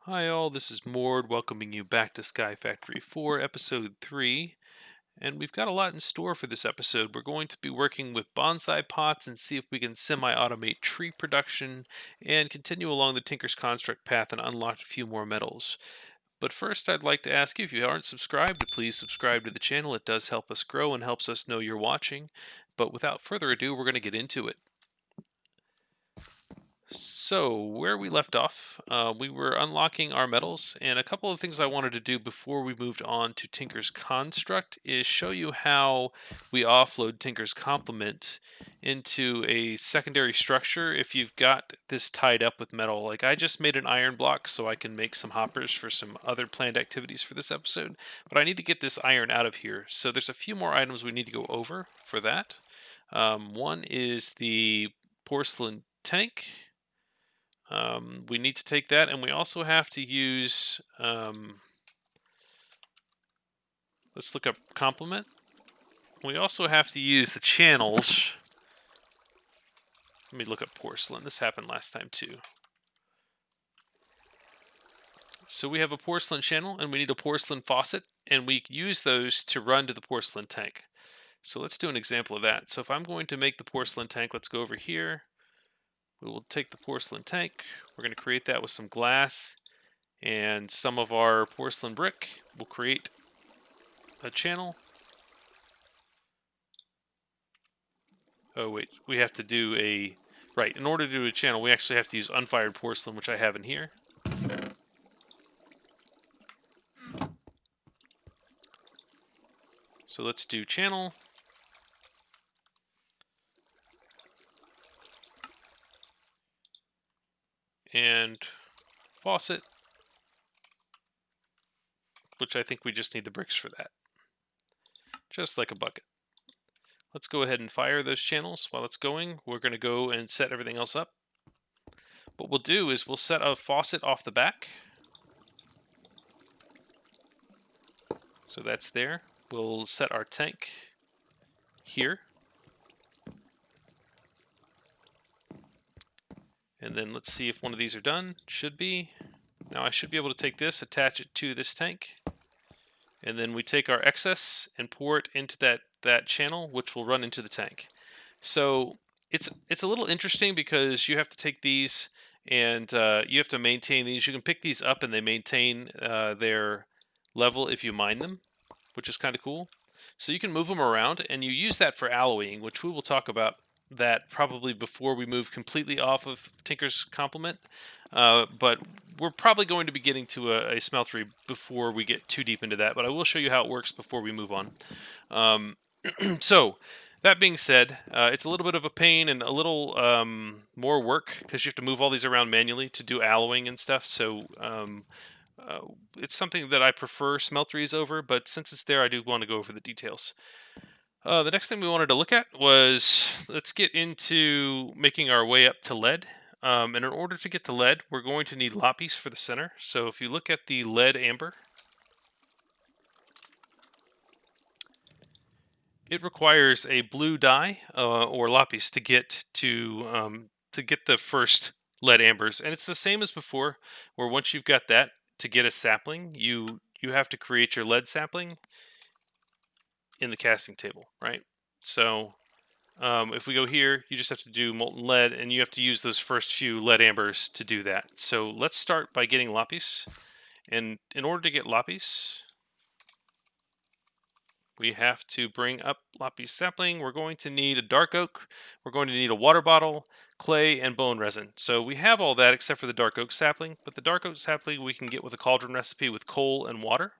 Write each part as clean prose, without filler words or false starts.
Hi all, this is Mord welcoming you back to Sky Factory 4, Episode 3. And we've got a lot in store for this episode. We're going to be working with bonsai pots and see if we can semi-automate tree production and continue along the Tinker's Construct path and unlock a few more metals. But first, I'd like to ask you, if you aren't subscribed, to please subscribe to the channel. It does help us grow and helps us know you're watching. But without further ado, we're going to get into it. So, where we left off, we were unlocking our metals, and a couple of things I wanted to do before we moved on to Tinker's Construct is show you how we offload Tinker's Complement into a secondary structure if you've got this tied up with metal. Like, I just made an iron block so I can make some hoppers for some other planned activities for this episode, but I need to get this iron out of here. So, there's a few more items we need to go over for that. One is the porcelain tank. We need to take that, and we also have to use, let's look up complement. We also have to use the channels. Let me look up porcelain. This happened last time too. So we have a porcelain channel, and we need a porcelain faucet, and we use those to run to the porcelain tank. So let's do an example of that. So if I'm going to make the porcelain tank, let's go over here. We will take the porcelain tank. We're going to create that with some glass and some of our porcelain brick. We'll create a channel. Oh wait, we have to do a, right, in order to do a channel, we actually have to use unfired porcelain, which I have in here. So let's do channel. And faucet, which I think we just need the bricks for that. Just like a bucket. Let's go ahead and fire those channels. While it's going, we're going to go and set everything else up. What we'll do is we'll set a faucet off the back. So that's there. We'll set our tank here. And then let's see if one of these are done. Should be. Now I should be able to take this, attach it to this tank. And then we take our excess and pour it into that channel, which will run into the tank. So it's a little interesting because you have to take these and you have to maintain these. You can pick these up and they maintain their level if you mine them, which is kind of cool. So you can move them around, and you use that for alloying, which we will talk about that probably before we move completely off of Tinker's Complement. But we're probably going to be getting to a smeltery before we get too deep into that, but I will show you how it works before we move on. So, that being said, it's a little bit of a pain and a little more work because you have to move all these around manually to do alloying and stuff. So, it's something that I prefer smelteries over, but since it's there, I do want to go over the details. The next thing we wanted to look at was, let's get into making our way up to lead. And in order to get to lead, we're going to need Lapis for the center. So if you look at the lead amber, it requires a blue dye or Lapis to get the first lead ambers, and it's the same as before. Where once you've got that, to get a sapling, you have to create your lead sapling in the casting table, right? So if we go here, you just have to do molten lead, and you have to use those first few lead ambers to do that. So let's start by getting Lapis. And in order to get Lapis, we have to bring up Lapis sapling. We're going to need a dark oak. We're going to need a water bottle, clay, and bone resin. So we have all that except for the dark oak sapling. But the dark oak sapling we can get with a cauldron recipe with coal and water.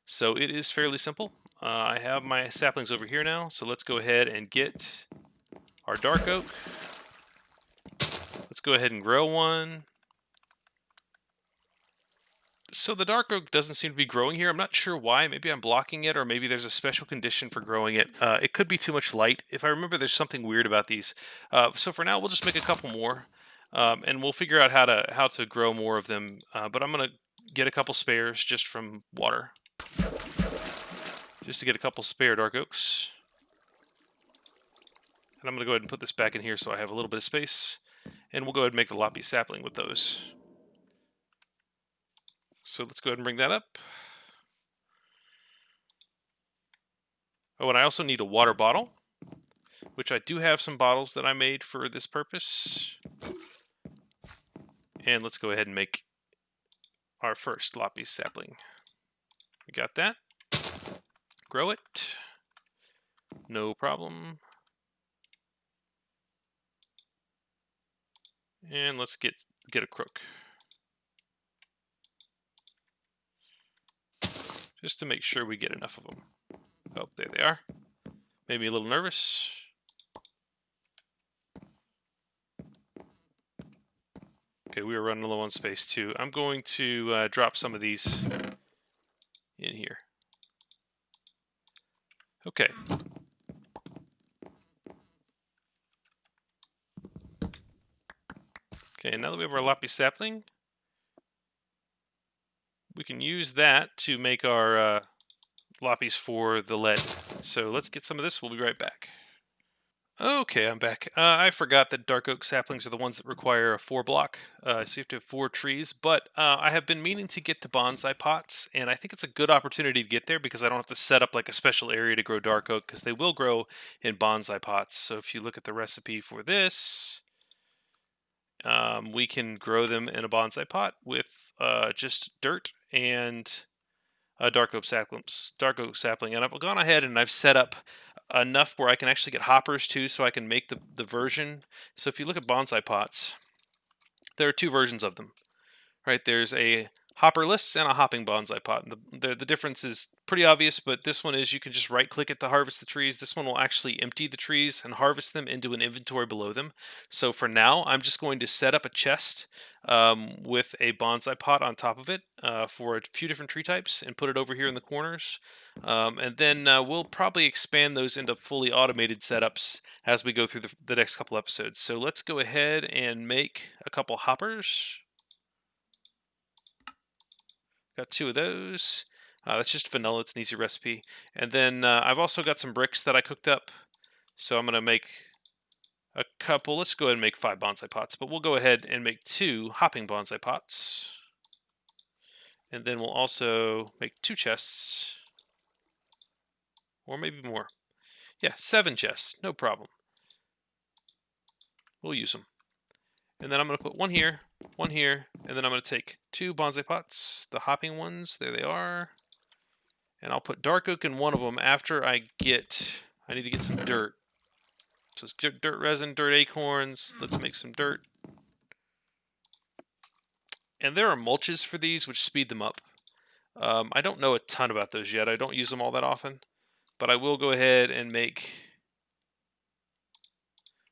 So it is fairly simple. I have my saplings over here now, so let's go ahead and get our dark oak. Let's go ahead and grow one. So the dark oak doesn't seem to be growing here. I'm not sure why. Maybe I'm blocking it, or maybe there's a special condition for growing it. It could be too much light. If I remember, there's something weird about these. So for now, we'll just make a couple more, and we'll figure out how to grow more of them. But I'm gonna get a couple spares just from water, just to get a couple spare dark oaks. And I'm going to go ahead and put this back in here so I have a little bit of space. And we'll go ahead and make the Lapis sapling with those. So let's go ahead and bring that up. Oh, and I also need a water bottle, which I do have some bottles that I made for this purpose. And let's go ahead and make our first Lapis sapling. We got that. Grow it. No problem. And let's get a crook. Just to make sure we get enough of them. Oh, there they are. Made me a little nervous. Okay, we were running low on space too. I'm going to drop some of these in here. Okay. Okay, now that we have our Lapis sapling, we can use that to make our Lapis for the lead. So let's get some of this. We'll be right back. Okay, I'm back. I forgot that dark oak saplings are the ones that require a 4-block, so you have to have 4 trees. But I have been meaning to get to bonsai pots, and I think it's a good opportunity to get there because I don't have to set up like a special area to grow dark oak because they will grow in bonsai pots. So if you look at the recipe for this, we can grow them in a bonsai pot with just dirt and dark oak sapling. And I've gone ahead and I've set up enough where I can actually get hoppers too, so I can make the version. So if you look at bonsai pots, there are 2 versions of them, right? There's a hopperless and a hopping bonsai pot. The difference is pretty obvious, but this one is you can just right click it to harvest the trees. This one will actually empty the trees and harvest them into an inventory below them. So for now, I'm just going to set up a chest with a bonsai pot on top of it for a few different tree types and put it over here in the corners. And then we'll probably expand those into fully automated setups as we go through the next couple episodes. So let's go ahead and make a couple hoppers. Got 2 of those. That's just vanilla. It's an easy recipe. And then I've also got some bricks that I cooked up. So I'm going to make a couple. Let's go ahead and make 5 bonsai pots. But we'll go ahead and make 2 hopping bonsai pots. And then we'll also make 2 chests. Or maybe more. Yeah, 7 chests. No problem. We'll use them. And then I'm going to put 1 here, 1 here. And then I'm going to take 2 bonsai pots. The hopping ones. There they are. And I'll put dark oak in one of them after I need to get some dirt. So it's dirt resin, dirt acorns. Let's make some dirt. And there are mulches for these, which speed them up. I don't know a ton about those yet. I don't use them all that often. But I will go ahead and make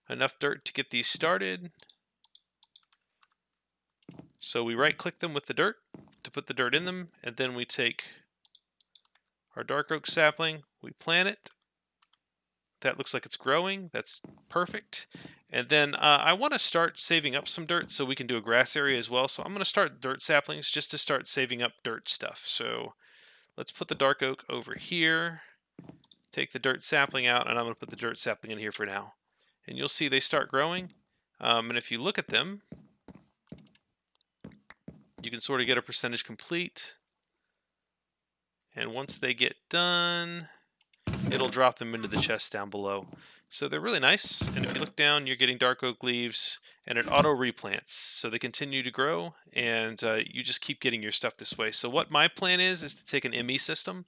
enough dirt to get these started. So we right-click them with the dirt to put the dirt in them. And then we take our dark oak sapling, we plant it. That looks like it's growing. That's perfect. And then I want to start saving up some dirt so we can do a grass area as well. So I'm going to start dirt saplings just to start saving up dirt stuff. So let's put the dark oak over here. Take the dirt sapling out, and I'm going to put the dirt sapling in here for now. And you'll see they start growing. And if you look at them, you can sort of get a percentage complete. And once they get done, it'll drop them into the chest down below. So they're really nice, and if you look down, you're getting dark oak leaves, and it auto-replants. So they continue to grow, and you just keep getting your stuff this way. So what my plan is to take an ME system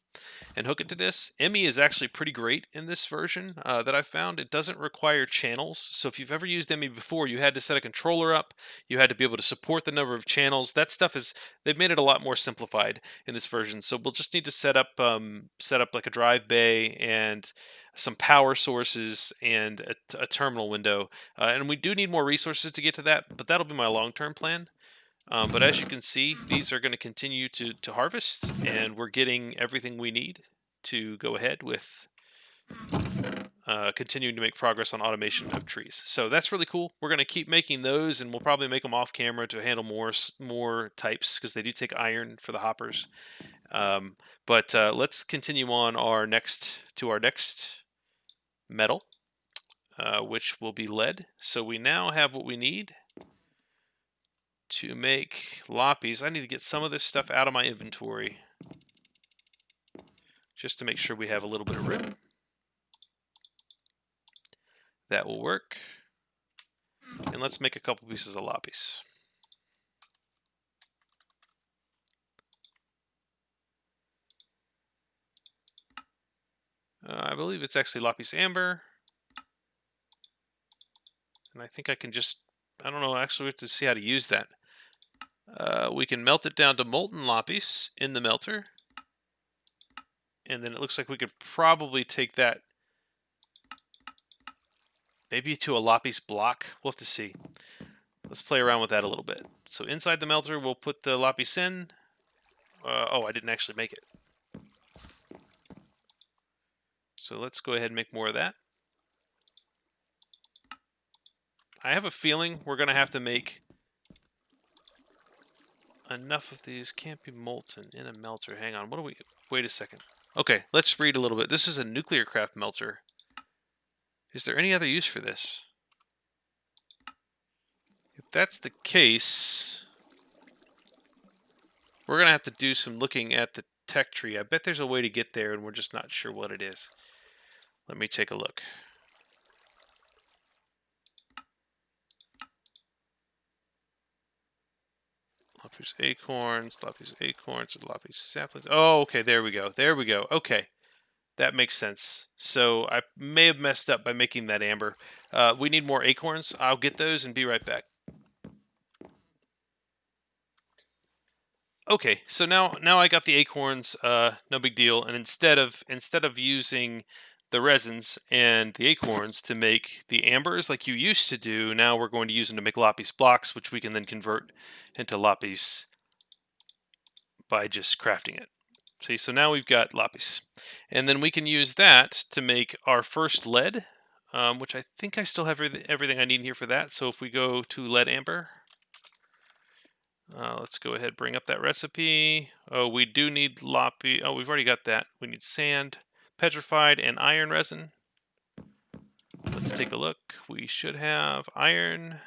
and hook it to this. ME is actually pretty great in this version that I've found. It doesn't require channels. So if you've ever used ME before, you had to set a controller up. You had to be able to support the number of channels. That stuff they've made it a lot more simplified in this version. So we'll just need to set up like a drive bay and some power sources and a terminal window. And we do need more resources to get to that, but that'll be my long-term plan. But as you can see, these are going to continue to harvest, and we're getting everything we need to go ahead with continuing to make progress on automation of trees. So that's really cool. We're going to keep making those, and we'll probably make them off camera to handle more types because they do take iron for the hoppers. But let's continue on to our next metal, which will be lead. So we now have what we need to make Lapis. I need to get some of this stuff out of my inventory just to make sure we have a little bit of room. That will work. And let's make a couple pieces of Lapis. I believe it's actually Lapis Amber. And I think I can just, I don't know, actually we have to see how to use that. We can melt it down to molten Lapis in the melter. And then it looks like we could probably take that maybe to a Lapis block. We'll have to see. Let's play around with that a little bit. So inside the melter, we'll put the Lapis in. Oh, I didn't actually make it. So let's go ahead and make more of that. I have a feeling we're going to have to make enough of these. Can't be molten in a melter. Hang on. What do we... Wait a second. Okay, let's read a little bit. This is a nuclear craft melter. Is there any other use for this? If that's the case, we're going to have to do some looking at the tech tree. I bet there's a way to get there, and we're just not sure what it is. Let me take a look. Lapis acorns, and Lapis saplings. Oh, okay, there we go. There we go. Okay, that makes sense. So I may have messed up by making that amber. We need more acorns. I'll get those and be right back. Okay, so now I got the acorns. No big deal. And instead of using the resins and the acorns to make the ambers like you used to do, now we're going to use them to make lapis blocks, which we can then convert into lapis by just crafting it. See, so now we've got lapis. And then we can use that to make our first lead, which I think I still have everything I need here for that. So if we go to lead amber, let's go ahead and bring up that recipe. Oh, we do need lapis. Oh, we've already got that. We need sand, petrified, and iron resin. Let's take a look. We should have iron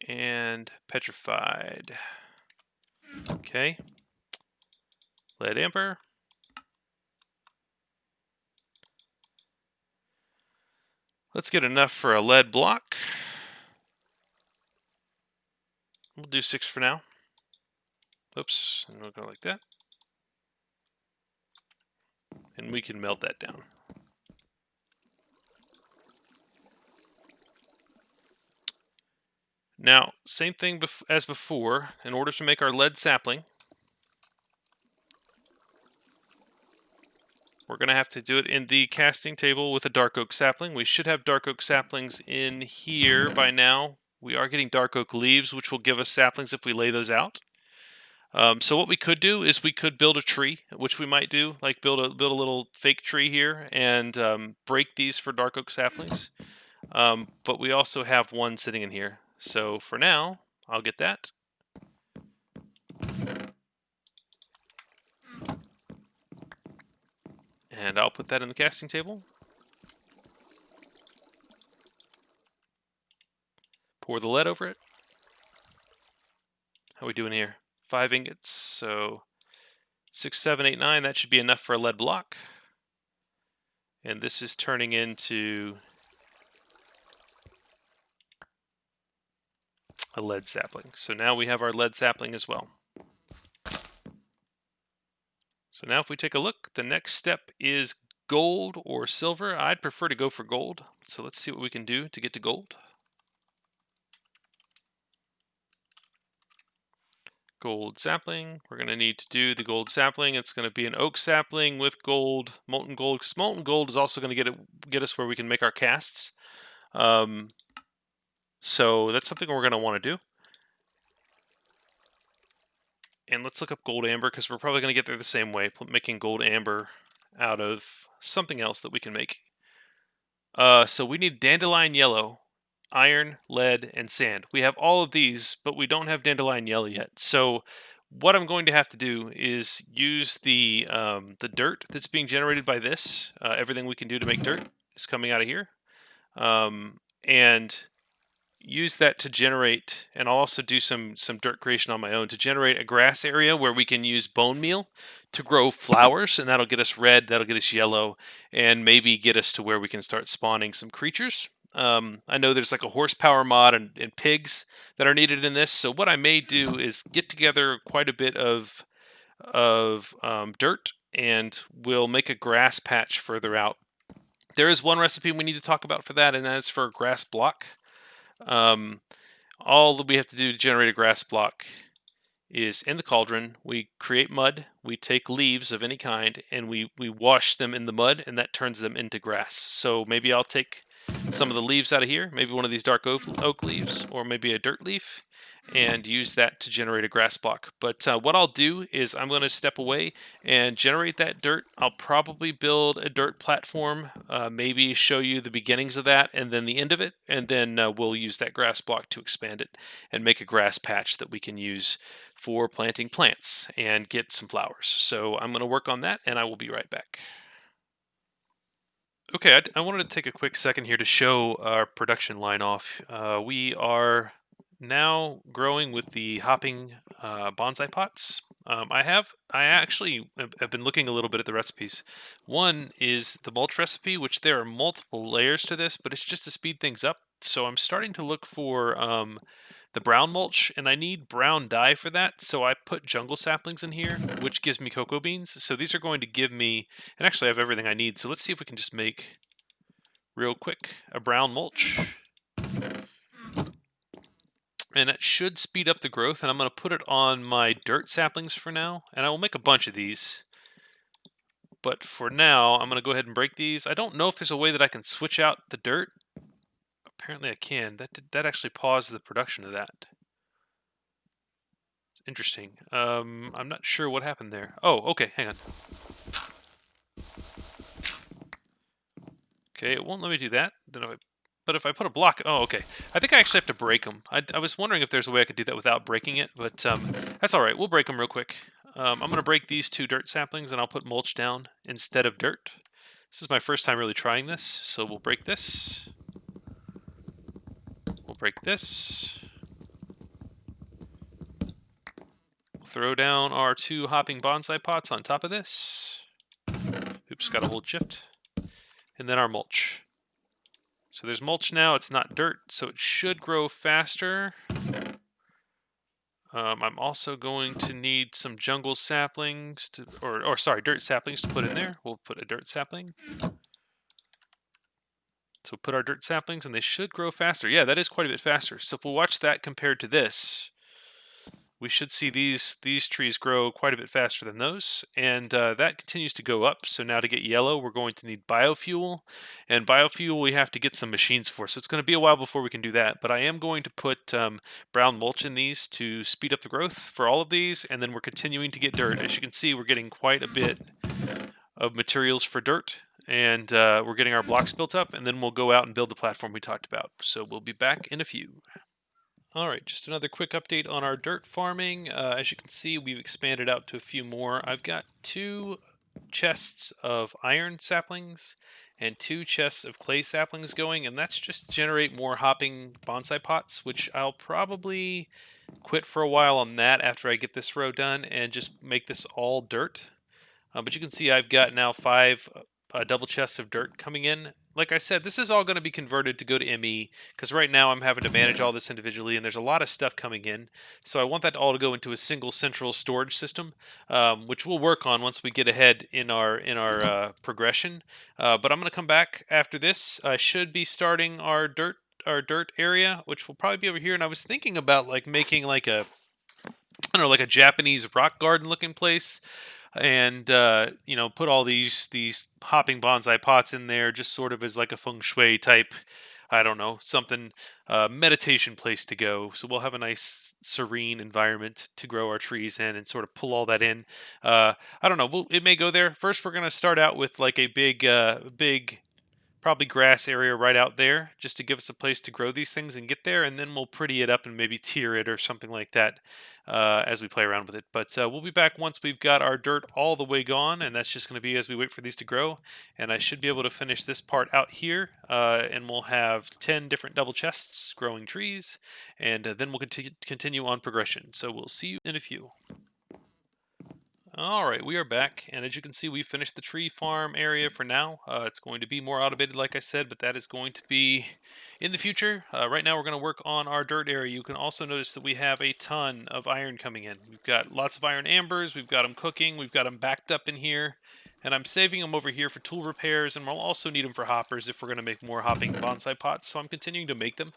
and petrified. Okay. Lead amber. Let's get enough for a lead block. We'll do 6 for now. Oops, and we'll go like that. And we can melt that down. Now, same thing as before. In order to make our lead sapling, we're going to have to do it in the casting table with a dark oak sapling. We should have dark oak saplings in here by now. We are getting dark oak leaves, which will give us saplings if we lay those out. So what we could do is we could build a tree, which we might do, like build a little fake tree here and break these for dark oak saplings. But we also have one sitting in here. So for now, I'll get that. And I'll put that in the casting table. Pour the lead over it. How are we doing here? 5 ingots, so 6, 7, 8, 9. That should be enough for a lead block. And this is turning into a lead sapling. So now we have our lead sapling as well. So now if we take a look, the next step is gold or silver. I'd prefer to go for gold. So let's see what we can do to get to gold. Gold sapling. We're going to need to do the gold sapling. It's going to be an oak sapling with gold, molten gold. Because molten gold is also going to get us where we can make our casts. So that's something we're going to want to do. And let's look up gold amber because we're probably going to get there the same way, making gold amber out of something else that we can make. So we need dandelion yellow, iron, lead, and sand. We have all of these, but we don't have dandelion yellow yet. So what I'm going to have to do is use the dirt that's being generated by this. Everything we can do to make dirt is coming out of here. And use that to generate, and I'll also do some dirt creation on my own to generate a grass area where we can use bone meal to grow flowers, and that'll get us red, that'll get us yellow, and maybe get us to where we can start spawning some creatures. I know there's like a horsepower mod and pigs that are needed in this, so what I may do is get together quite a bit of dirt, and we'll make a grass patch further out. There is one recipe we need to talk about for that, and that is for a grass block. Um, all that we have to do to generate a grass block is in the cauldron, we create mud, we take leaves of any kind, and we wash them in the mud, and that turns them into grass. So maybe I'll take some of the leaves out of here, maybe one of these dark oak leaves, or maybe a dirt leaf, and use that to generate a grass block. But what I'll do is I'm going to step away and generate that dirt. I'll probably build a dirt platform, maybe show you the beginnings of that and then the end of it, and then we'll use that grass block to expand it and make a grass patch that we can use for planting plants and get some flowers. So I'm going to work on that, and I will be right back. Okay, I wanted to take a quick second here to show our production line off. We are now growing with the hopping bonsai pots. I actually have been looking a little bit at the recipes. One is the mulch recipe, which there are multiple layers to this, but it's just to speed things up. So I'm starting to look for the brown mulch, and I need brown dye for that. So I put jungle saplings in here, which gives me cocoa beans. So these are going to give me, and actually I have everything I need. So let's see if we can just make real quick a brown mulch. And that should speed up the growth, and I'm going to put it on my dirt saplings for now, and I will make a bunch of these. But for now, I'm going to go ahead and break these. I don't know if there's a way that I can switch out the dirt. Apparently I can. That actually paused the production of that. It's interesting. I'm not sure what happened there. Oh, okay, hang on. Okay, it won't let me do that. But if I put a block, oh, okay. I think I actually have to break them. I was wondering if there's a way I could do that without breaking it, but that's all right. We'll break them real quick. I'm going to break these 2 dirt saplings, and I'll put mulch down instead of dirt. This is my first time really trying this, so we'll break this. We'll break this. We'll throw down our 2 hopping bonsai pots on top of this. Oops, got to hold shift. And then our mulch. So there's mulch now, it's not dirt, so it should grow faster. I'm also going to need some jungle saplings to, or sorry, dirt saplings to put in there. We'll put a dirt sapling. So put our dirt saplings, and they should grow faster. Yeah, that is quite a bit faster. So if we'll watch that compared to this, we should see these trees grow quite a bit faster than those, and that continues to go up. So now to get yellow, we're going to need biofuel, and biofuel we have to get some machines for, so it's going to be a while before we can do that. But I am going to put brown mulch in these to speed up the growth for all of these, and then we're continuing to get dirt. As you can see, we're getting quite a bit of materials for dirt, and we're getting our blocks built up, and then we'll go out and build the platform we talked about. So we'll be back in a few. All right, just another quick update on our dirt farming. As you can see, we've expanded out to a few more. I've got 2 chests of iron saplings and 2 chests of clay saplings going, and that's just to generate more hopping bonsai pots, which I'll probably quit for a while on that after I get this row done and just make this all dirt. But you can see I've got now 5 double chests of dirt coming in. Like I said, this is all going to be converted to go to ME, because right now I'm having to manage all this individually, and there's a lot of stuff coming in. So I want that all to go into a single central storage system, which we'll work on once we get ahead in our progression. But I'm going to come back after this. I should be starting our dirt area, which will probably be over here. And I was thinking about like making like a, I don't know, like a Japanese rock garden looking place, and put all these hopping bonsai pots in there, just sort of as like a feng shui type, I don't know, something, meditation place to go. So we'll have a nice serene environment to grow our trees in and sort of pull all that in. I don't know, it may go there. First we're going to start out with like a big probably grass area right out there just to give us a place to grow these things and get there, and then we'll pretty it up and maybe tier it or something like that as we play around with it. But we'll be back once we've got our dirt all the way gone, and that's just going to be as we wait for these to grow. And I should be able to finish this part out here, and we'll have 10 different double chests growing trees, and then we'll continue on progression. So we'll see you in a few. All right, we are back, and as you can see, we finished the tree farm area for now. It's going to be more automated, like I said, but that is going to be in the future. Right now, we're going to work on our dirt area. You can also notice that we have a ton of iron coming in. We've got lots of iron ambers, we've got them cooking, we've got them backed up in here, and I'm saving them over here for tool repairs, and we'll also need them for hoppers if we're going to make more hopping bonsai pots, so I'm continuing to make them.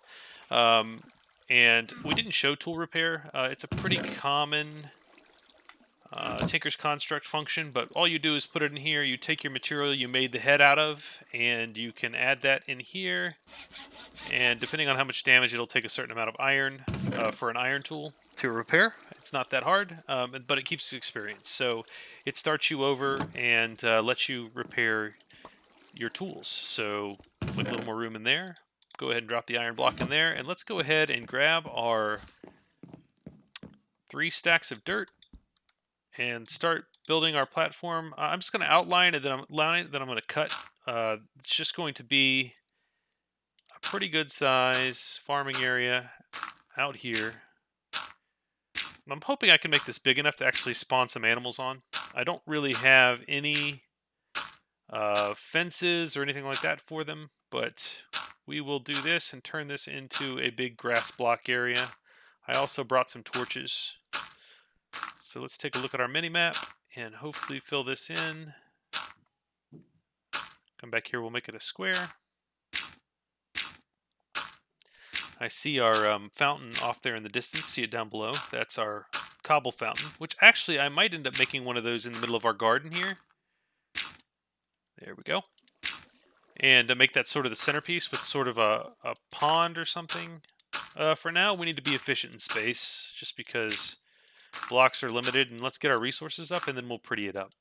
And we didn't show tool repair. It's a pretty common Tinker's construct function, but all you do is put it in here. You take your material you made the head out of, and you can add that in here, and depending on how much damage, it'll take a certain amount of iron for an iron tool to repair. It's not that hard, but it keeps experience, so it starts you over and lets you repair your tools. So with a little more room in there, go ahead and drop the iron block in there, and let's go ahead and grab our 3 stacks of dirt and start building our platform. I'm just going to outline it, then I'm going to cut. It's just going to be a pretty good size farming area out here. I'm hoping I can make this big enough to actually spawn some animals on. I don't really have any fences or anything like that for them, but we will do this and turn this into a big grass block area. I also brought some torches. So let's take a look at our mini-map and hopefully fill this in. Come back here, we'll make it a square. I see our fountain off there in the distance. See it down below. That's our cobble fountain, which actually I might end up making one of those in the middle of our garden here. There we go. And to make that sort of the centerpiece with sort of a pond or something. For now, we need to be efficient in space just because blocks are limited, and let's get our resources up and then we'll pretty it up.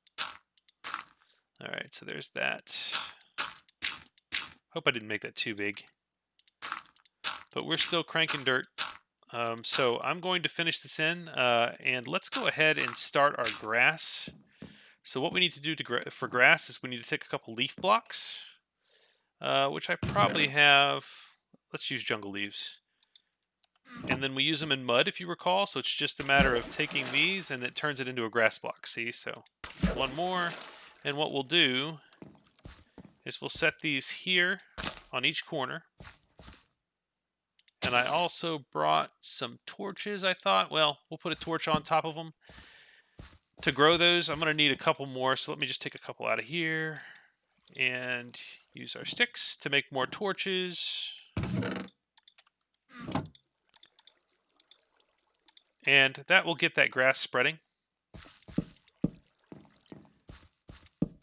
Alright, so there's that. Hope I didn't make that too big. But we're still cranking dirt. So I'm going to finish this in, and let's go ahead and start our grass. So what we need to do for grass is we need to take a couple leaf blocks, which I probably have. Let's use jungle leaves. And then we use them in mud, if you recall, so it's just a matter of taking these and it turns it into a grass block, see? So one more, and what we'll do is we'll set these here on each corner. And I also brought some torches, I thought. Well, we'll put a torch on top of them. To grow those, I'm going to need a couple more, so let me just take a couple out of here and use our sticks to make more torches. And that will get that grass spreading.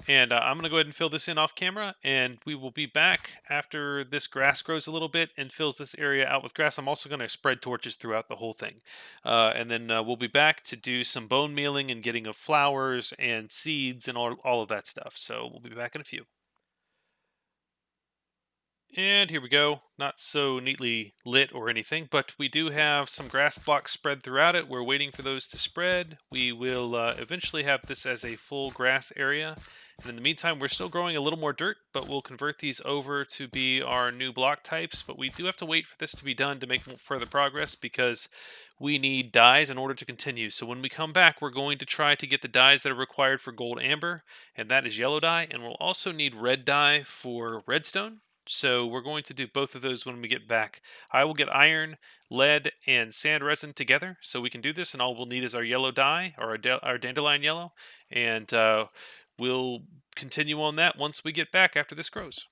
And I'm going to go ahead and fill this in off camera, and we will be back after this grass grows a little bit and fills this area out with grass. I'm also going to spread torches throughout the whole thing. And then we'll be back to do some bone mealing and getting of flowers and seeds and all of that stuff. So we'll be back in a few. And here we go. Not so neatly lit or anything, but we do have some grass blocks spread throughout it. We're waiting for those to spread. We will eventually have this as a full grass area. And in the meantime, we're still growing a little more dirt, but we'll convert these over to be our new block types. But we do have to wait for this to be done to make further progress because we need dyes in order to continue. So when we come back, we're going to try to get the dyes that are required for gold amber, and that is yellow dye. And we'll also need red dye for redstone. So we're going to do both of those when we get back. I will get iron, lead, and sand resin together so we can do this, and all we'll need is our yellow dye, or our dandelion yellow, and we'll continue on that once we get back after this grows.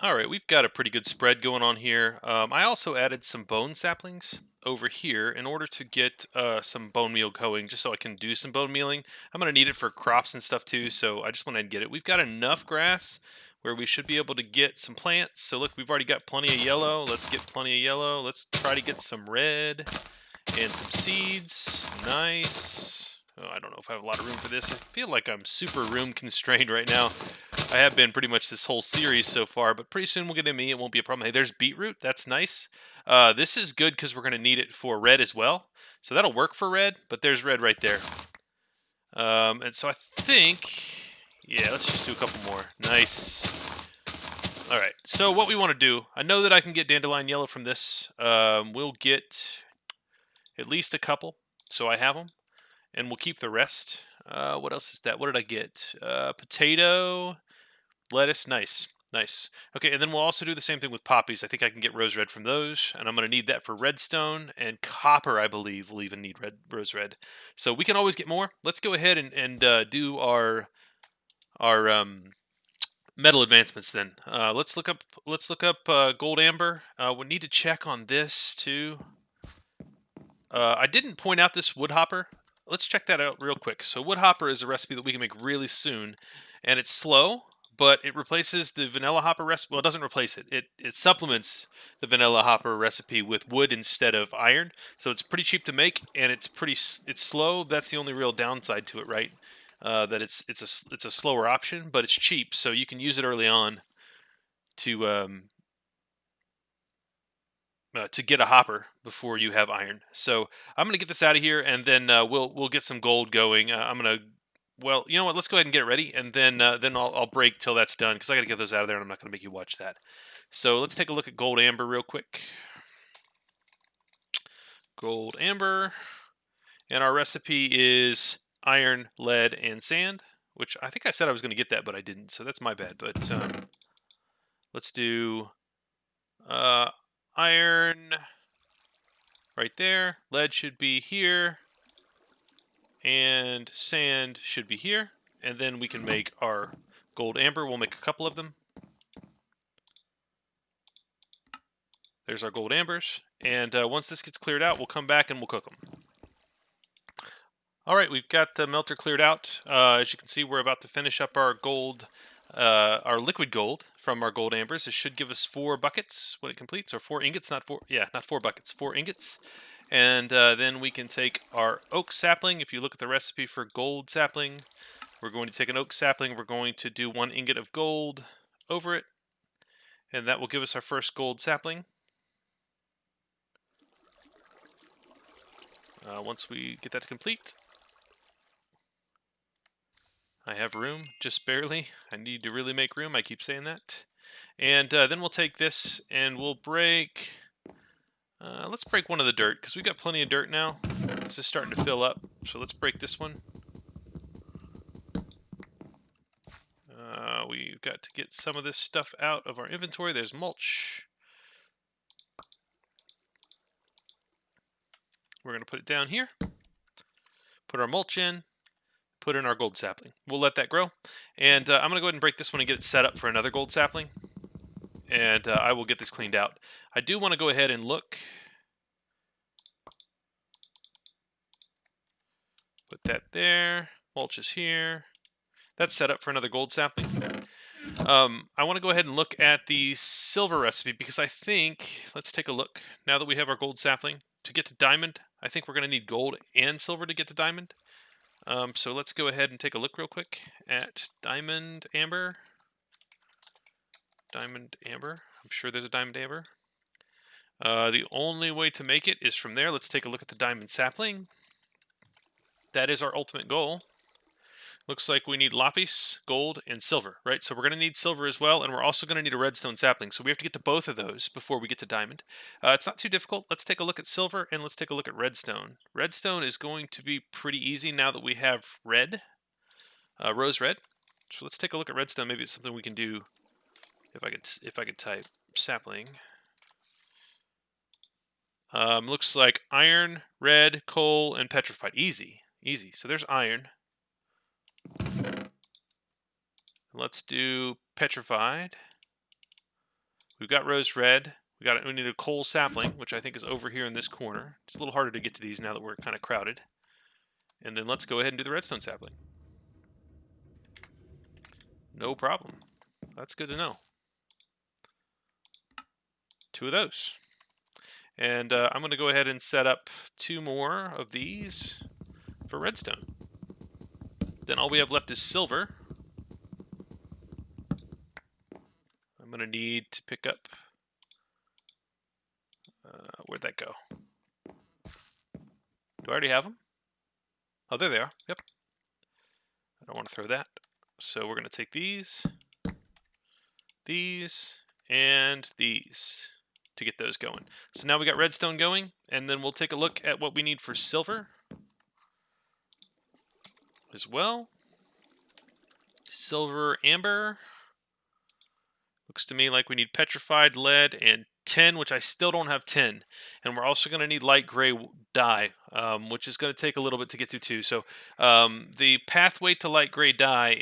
Alright, we've got a pretty good spread going on here. I also added some bone saplings over here in order to get some bone meal going, just so I can do some bone mealing. I'm going to need it for crops and stuff too, so I just want to get it. We've got enough grass where we should be able to get some plants. So look, we've already got plenty of yellow. Let's get plenty of yellow. Let's try to get some red and some seeds. Nice. Oh, I don't know if I have a lot of room for this. I feel like I'm super room constrained right now. I have been pretty much this whole series so far, but pretty soon we'll get to me. It won't be a problem. Hey, there's beetroot. That's nice. This is good because we're going to need it for red as well. So that'll work for red, but there's red right there. And so I think, yeah, let's just do a couple more. Nice. All right, so what we want to do, I know that I can get dandelion yellow from this. We'll get at least a couple, so I have them, and we'll keep the rest. What else is that? What did I get? Potato, lettuce, nice. Nice. Okay, and then we'll also do the same thing with poppies. I think I can get rose red from those, and I'm going to need that for redstone, and copper, I believe, will even need rose red. So we can always get more. Let's go ahead and do our metal advancements then. Let's look up gold amber. We need to check on this too. I didn't point out this wood hopper. Let's check that out real quick. So wood hopper is a recipe that we can make really soon, and it's slow, but it replaces the vanilla hopper recipe. Well, it doesn't replace it. It supplements the vanilla hopper recipe with wood instead of iron. So it's pretty cheap to make, and it's slow. That's the only real downside to it, right? That it's a slower option, but it's cheap, so you can use it early on to get a hopper before you have iron. So I'm gonna get this out of here, and then we'll get some gold going. I'm gonna, well, you know what? Let's go ahead and get it ready, and then I'll break till that's done because I gotta get those out of there, and I'm not gonna make you watch that. So let's take a look at gold amber real quick. Gold amber, and our recipe is iron, lead, and sand. Which I think I said I was going to get that, but I didn't, so that's my bad. But let's do iron right there. Lead should be here, and sand should be here. And then we can make our gold amber. We'll make a couple of them. There's our gold ambers. And once this gets cleared out, we'll come back and we'll cook them. All right, we've got the melter cleared out. As you can see, we're about to finish up our gold, our liquid gold from our gold ambers. This should give us 4 buckets when it completes, or 4 ingots, not 4 buckets, 4 ingots. And then we can take our oak sapling. If you look at the recipe for gold sapling, we're going to take an oak sapling. We're going to do 1 ingot of gold over it, and that will give us our first gold sapling. Once we get that to complete, I have room, just barely. I need to really make room. I keep saying that. And then we'll take this and we'll break... let's break one of the dirt, because we've got plenty of dirt now. This is starting to fill up, so let's break this one. We've got to get some of this stuff out of our inventory. There's mulch. We're going to put it down here. Put our mulch in. Put in our gold sapling. We'll let that grow. And I'm going to go ahead and break this one and get it set up for another gold sapling. And I will get this cleaned out. I do want to go ahead and look. Put that there. Mulch is here. That's set up for another gold sapling. I want to go ahead and look at the silver recipe because I think, let's take a look. Now that we have our gold sapling, to get to diamond, I think we're going to need gold and silver to get to diamond. So let's go ahead and take a look real quick at diamond amber. Diamond amber. I'm sure there's a diamond amber. The only way to make it is from there. Let's take a look at the diamond sapling. That is our ultimate goal. Looks like we need lapis, gold, and silver, right? So we're going to need silver as well, and we're also going to need a redstone sapling. So we have to get to both of those before we get to diamond. It's not too difficult. Let's take a look at silver, and let's take a look at redstone. Redstone is going to be pretty easy now that we have red, rose red. So let's take a look at redstone. Maybe it's something we can do if I could type sapling. Looks like iron, red, coal, and petrified. Easy, easy. So there's iron. Let's do petrified. We've got rose red. We need a coal sapling, which I think is over here in this corner. It's a little harder to get to these now that we're kind of crowded. And then let's go ahead and do the redstone sapling. No problem. That's good to know. 2 of those. And I'm going to go ahead and set up 2 more of these for redstone. Then all we have left is silver. going to need to pick up... where'd that go? Do I already have them? Oh, there they are. Yep. I don't want to throw that. So we're going to take these, and these to get those going. So now we got redstone going, and then we'll take a look at what we need for silver as well. Silver, amber. Looks to me like we need petrified, lead, and tin, which I still don't have tin. And we're also going to need light gray dye, which is going to take a little bit to get to too. So the pathway to light gray dye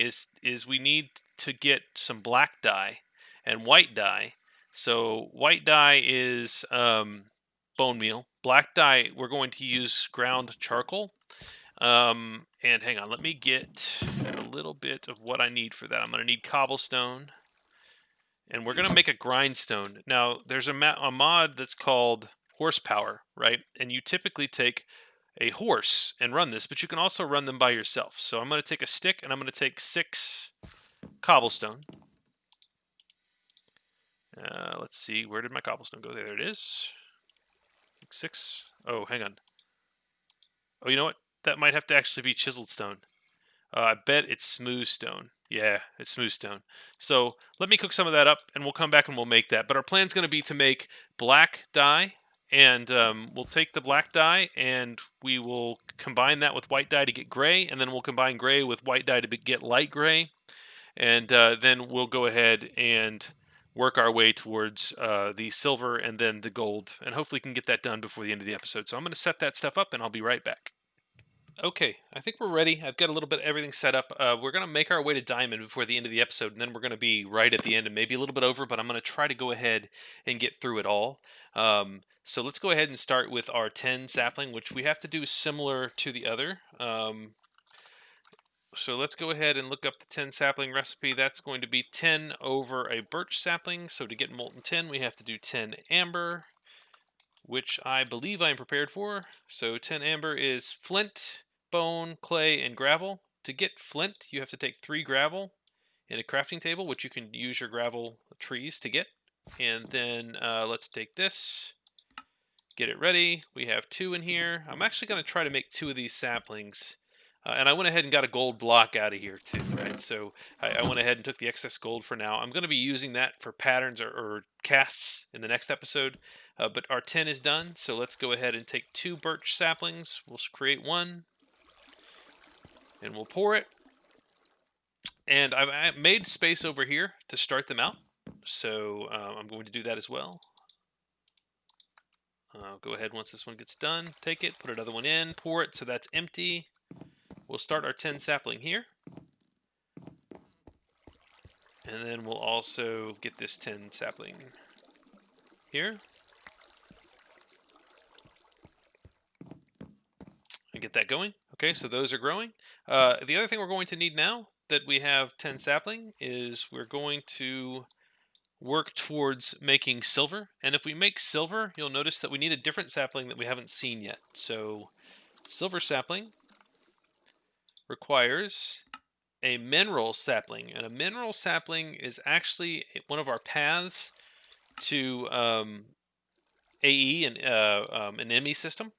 is we need to get some black dye and white dye. So white dye is bone meal. Black dye, we're going to use ground charcoal. And hang on, let me get a little bit of what I need for that. I'm going to need cobblestone. And we're going to make a grindstone. Now, there's a mod that's called horsepower, right? And you typically take a horse and run this, but you can also run them by yourself. So I'm going to take a stick, and I'm going to take 6 cobblestone. Let's see, where did my cobblestone go? There it is. 6. Oh, hang on. Oh, you know what? That might have to actually be chiseled stone. I bet it's smooth stone. Yeah, it's smooth stone. So let me cook some of that up, and we'll come back and we'll make that. But our plan's going to be to make black dye, and we'll take the black dye, and we will combine that with white dye to get gray, and then we'll combine gray with white dye to get light gray, and then we'll go ahead and work our way towards the silver and then the gold, and hopefully can get that done before the end of the episode. So I'm going to set that stuff up, and I'll be right back. Okay, I think we're ready. I've got a little bit of everything set up. We're going to make our way to diamond before the end of the episode, and then we're going to be right at the end and maybe a little bit over, but I'm going to try to go ahead and get through it all. So let's go ahead and start with our 10 sapling, which we have to do similar to the other. So let's go ahead and look up the 10 sapling recipe. That's going to be 10 over a birch sapling. So to get molten tin, we have to do 10 amber, which I believe I am prepared for. So 10 amber is flint, bone, clay, and gravel. To get flint, you have to take 3 gravel in a crafting table, which you can use your gravel trees to get. And then let's take this, get it ready. We have 2 in here. I'm actually going to try to make 2 of these saplings. And I went ahead and got a gold block out of here too, right? So I went ahead and took the excess gold for now. I'm going to be using that for patterns or casts in the next episode. But our 10 is done, so let's go ahead and take 2 birch saplings. We'll create 1, and we'll pour it. And I've made space over here to start them out, so I'm going to do that as well. Go ahead once this one gets done, take it, put another one in, pour it so that's empty. We'll start our 10 sapling here. And then we'll also get this 10 sapling here. And get that going. Okay, so those are growing. The other thing we're going to need now that we have 10 sapling is we're going to work towards making silver. And if we make silver, you'll notice that we need a different sapling that we haven't seen yet. So silver sapling requires a Menril sapling, and a Menril sapling is actually one of our paths to AE and an ME system.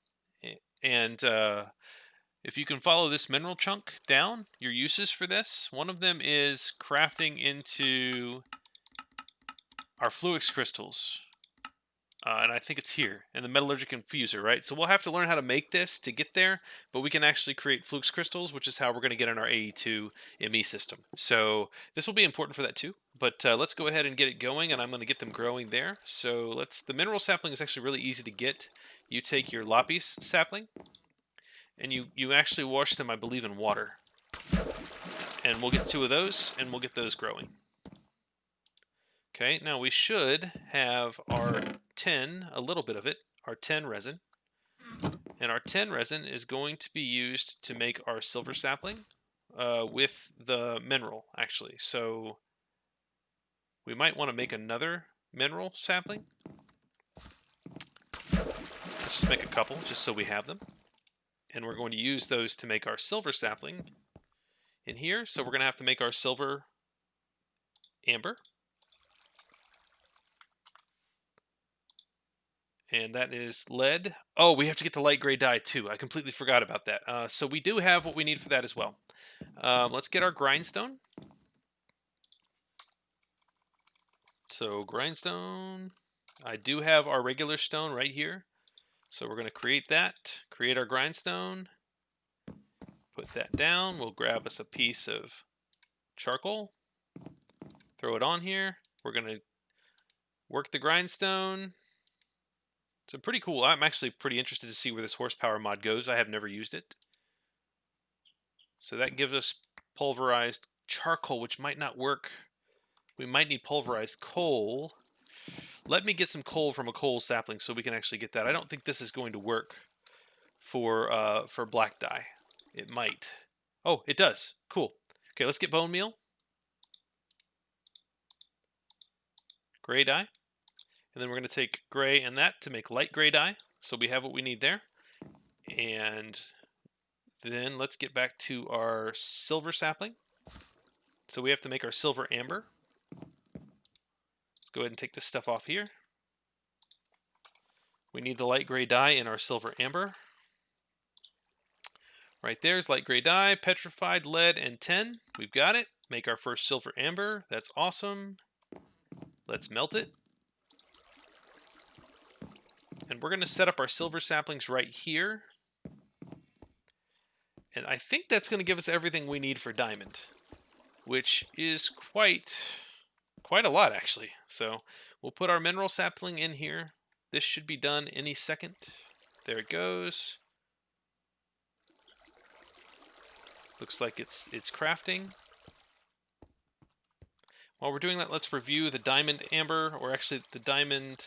And if you can follow this mineral chunk down, your uses for this, one of them is crafting into our fluix crystals. And I think it's here, in the metallurgic infuser, right? So we'll have to learn how to make this to get there, but we can actually create flux crystals, which is how we're going to get in our AE2 ME system. So this will be important for that too, but let's go ahead and get it going, and I'm going to get them growing there. So the Menril sapling is actually really easy to get. You take your Lapis sapling, and you actually wash them, I believe, in water. And we'll get 2 of those, and we'll get those growing. Okay, now we should have our 10, a little bit of it, our 10 resin. And our 10 resin is going to be used to make our silver sapling with the Menril, actually. So we might want to make another Menril sapling. Let's just make a couple, just so we have them. And we're going to use those to make our silver sapling in here. So we're going to have to make our silver amber. And that is lead. Oh, we have to get the light gray dye too. I completely forgot about that. So we do have what we need for that as well. Let's get our grindstone. So grindstone. I do have our regular stone right here. So we're going to create that. Create our grindstone. Put that down. We'll grab us a piece of charcoal. Throw it on here. We're going to work the grindstone. So pretty cool. I'm actually pretty interested to see where this horsepower mod goes. I have never used it. So that gives us pulverized charcoal, which might not work. We might need pulverized coal. Let me get some coal from a coal sapling so we can actually get that. I don't think this is going to work for black dye. It might. Oh, it does. Cool. Okay, let's get bone meal. Gray dye. And then we're going to take gray and that to make light gray dye. So we have what we need there. And then let's get back to our silver sapling. So we have to make our silver amber. Let's go ahead and take this stuff off here. We need the light gray dye in our silver amber. Right there's light gray dye, petrified lead, and 10. We've got it. Make our first silver amber. That's awesome. Let's melt it. And we're going to set up our silver saplings right here. And I think that's going to give us everything we need for diamond, which is quite a lot, actually. So we'll put our mineral sapling in here. This should be done any second. There it goes. Looks like it's crafting. While we're doing that, let's review the diamond amber, or actually the diamond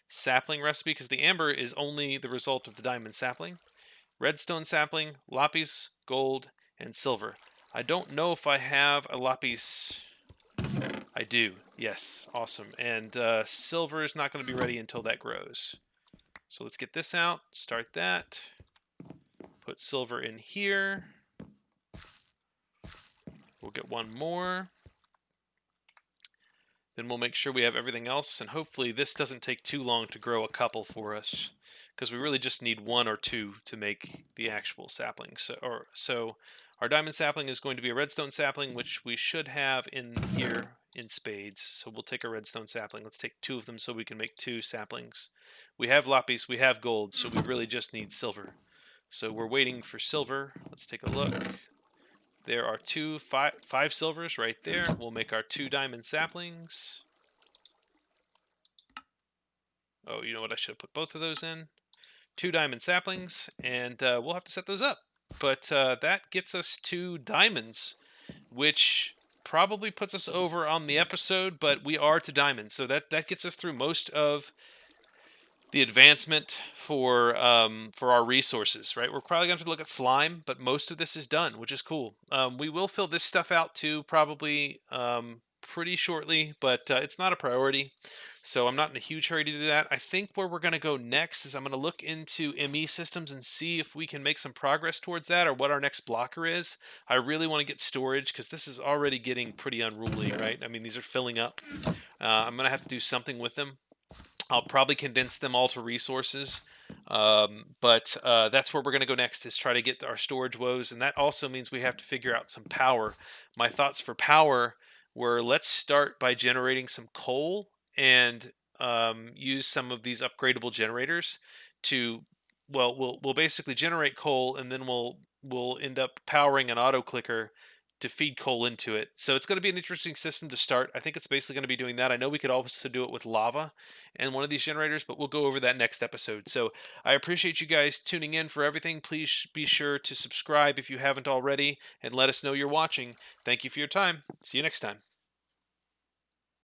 sapling recipe, because the amber is only the result of the diamond sapling. Redstone sapling, lapis, gold, and silver. I don't know if I have a lapis. I do. Yes. Awesome. And silver is not going to be ready until that grows. So let's get this out. Start that. Put silver in here. We'll get one more. Then we'll make sure we have everything else, and hopefully this doesn't take too long to grow a couple for us, because we really just need one or two to make the actual sapling. So our diamond sapling is going to be a redstone sapling, which we should have in here in spades. So we'll take a redstone sapling. Let's take 2 of them so we can make 2 saplings. We have lapis, we have gold, so we really just need silver. So we're waiting for silver. Let's take a look. There are 5 silvers right there. We'll make our 2 diamond saplings. Oh, you know what? I should have put both of those in. 2 diamond saplings, and we'll have to set those up. But that gets us 2 diamonds, which probably puts us over on the episode, but we are to diamonds. So that gets us through most of the advancement for our resources, right? We're probably going to have to look at slime, but most of this is done, which is cool. We will fill this stuff out too, probably pretty shortly, but it's not a priority, so I'm not in a huge hurry to do that. I think where we're going to go next is I'm going to look into ME systems and see if we can make some progress towards that, or what our next blocker is. I really want to get storage, because this is already getting pretty unruly, right? I mean, these are filling up. I'm going to have to do something with them. I'll probably condense them all to resources, but that's where we're going to go next, is try to get our storage woes, and that also means we have to figure out some power. My thoughts for power were, let's start by generating some coal and use some of these upgradable generators to, well, we'll basically generate coal, and then we'll end up powering an auto clicker to feed coal into it. So it's going to be an interesting system to start. I think it's basically going to be doing that. I know we could also do it with lava and one of these generators, but we'll go over that next episode. So I appreciate you guys tuning in for everything. Please be sure to subscribe if you haven't already, and let us know you're watching. Thank you for your time. See you next time.